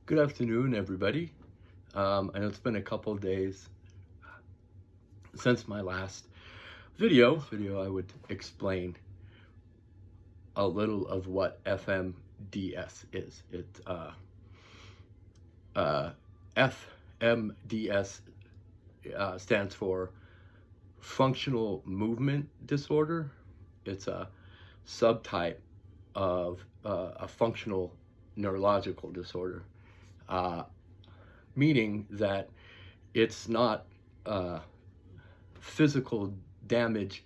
Good afternoon, everybody. I know it's been a couple days since my last video. I would explain a little of what FMDS is. FMDS stands for functional movement disorder. It's a subtype of a functional neurological disorder. Meaning that it's not physical damage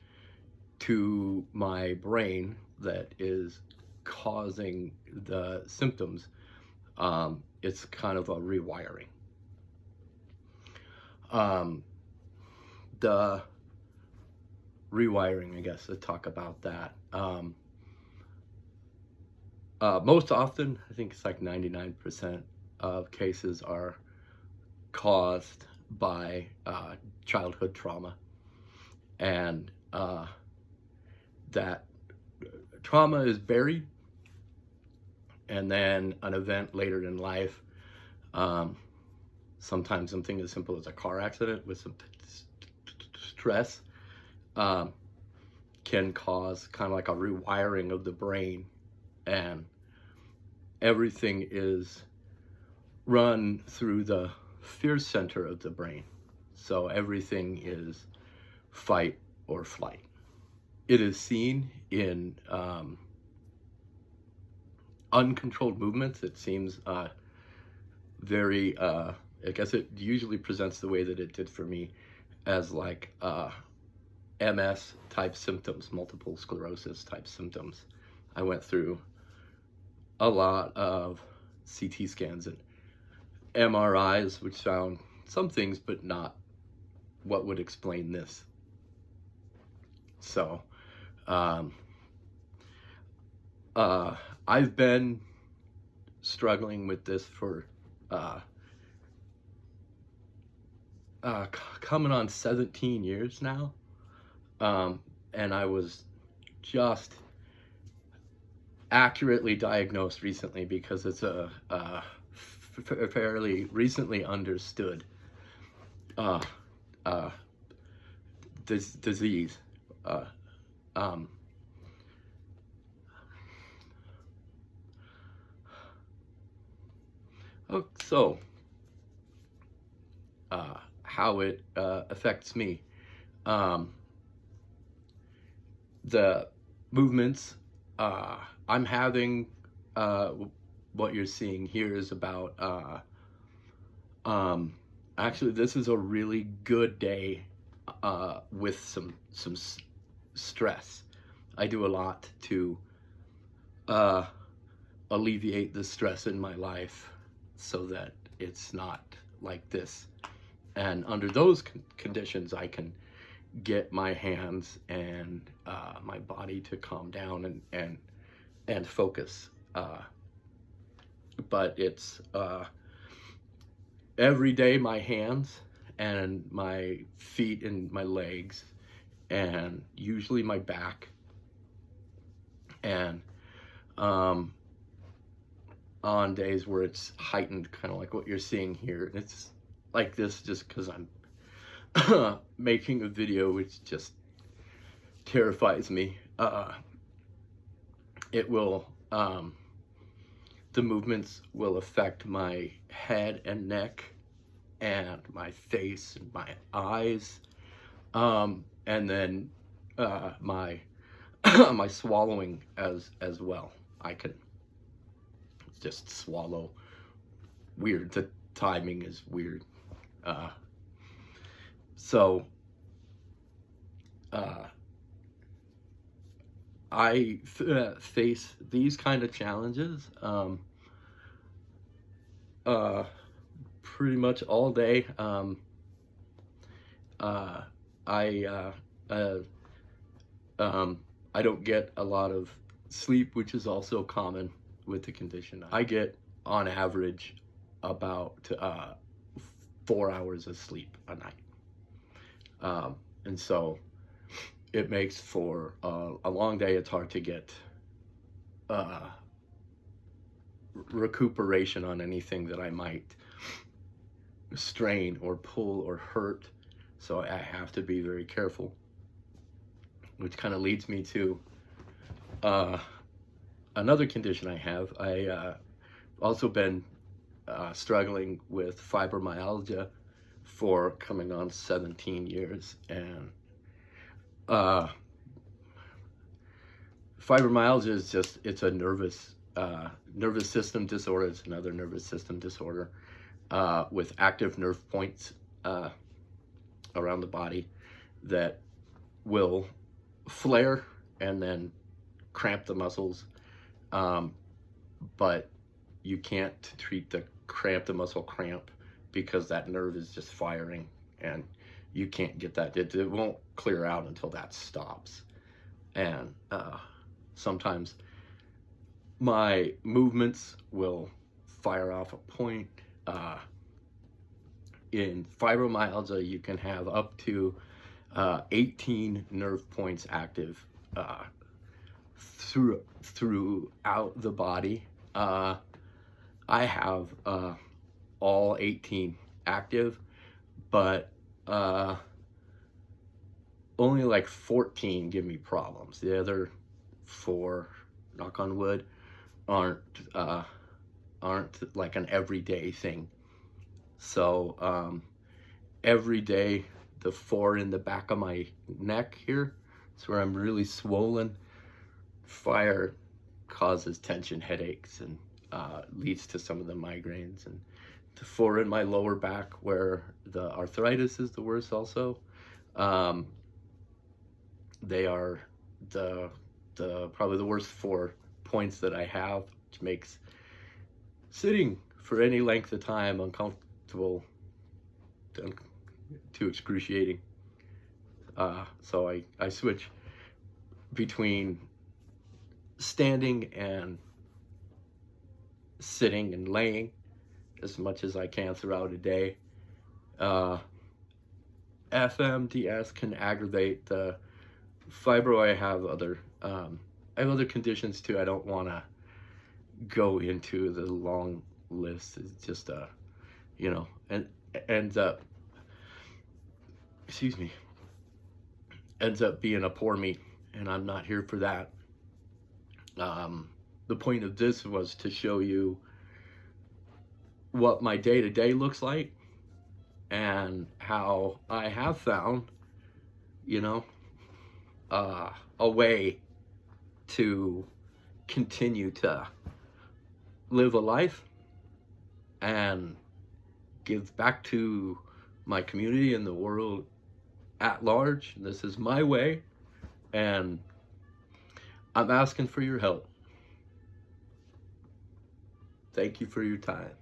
to my brain that is causing the symptoms. It's kind of a rewiring. The rewiring, I guess, to talk about that. Most often, I think it's like 99% of cases are caused by childhood trauma, and that trauma is buried, and then an event later in life, sometimes something as simple as a car accident with some stress, can cause kind of like a rewiring of the brain, and everything is run through the fear center of the brain. So everything is fight or flight. It is seen in uncontrolled movements. It seems very, I guess it usually presents the way that it did for me as like MS type symptoms, multiple sclerosis type symptoms. I went through a lot of CT scans and MRIs, which found some things, but not what would explain this. So, I've been struggling with this for coming on 17 years now, and I was just accurately diagnosed recently because it's a fairly recently understood this disease. So how it affects me. The movements I'm having, what you're seeing here is about, actually this is a really good day with some stress. I do a lot to alleviate the stress in my life so that it's not like this. And under those conditions, I can get my hands and my body to calm down and focus. But it's every day my hands and my feet and my legs, and usually my back, and on days where it's heightened, kind of like what you're seeing here. And it's like this just because I'm making a video, which just terrifies me. It will, the movements will affect my head and neck and my face and my eyes, and then my my swallowing as well. I can just swallow weird. The timing is weird. So I face these kind of challenges pretty much all day. I don't get a lot of sleep, which is also common with the condition. I get on average about 4 hours of sleep a night, and so it makes for a long day. It's hard to get recuperation on anything that I might strain or pull or hurt. So I have to be very careful, which kind of leads me to another condition I have. I also been struggling with fibromyalgia for coming on 17 years, and fibromyalgia is just, it's a nervous system disorder. It's another nervous system disorder with active nerve points around the body that will flare and then cramp the muscles, but you can't treat the muscle cramp because that nerve is just firing, and you can't get that. It won't clear out until that stops. And sometimes my movements will fire off a point. In fibromyalgia, you can have up to 18 nerve points active throughout the body. I have all 18 active, but only like 14 give me problems. The other 4, knock on wood, aren't like an everyday thing. So every day, the 4 in the back of my neck here, it's where I'm really swollen. Fire causes tension headaches and leads to some of the migraines. And the 4 in my lower back, where the arthritis is the worst also, they are probably the worst 4 points that I have, which makes sitting for any length of time uncomfortable to excruciating. So I switch between standing and sitting and laying as much as I can throughout a day. FMDs can aggravate the fibro. I have other conditions too. I don't want to go into the long list. It's just and ends up being a poor me, and I'm not here for that. The point of this was to show you what my day-to-day looks like and how I have found, a way to continue to live a life and give back to my community and the world at large. This is my way, and I'm asking for your help. Thank you for your time.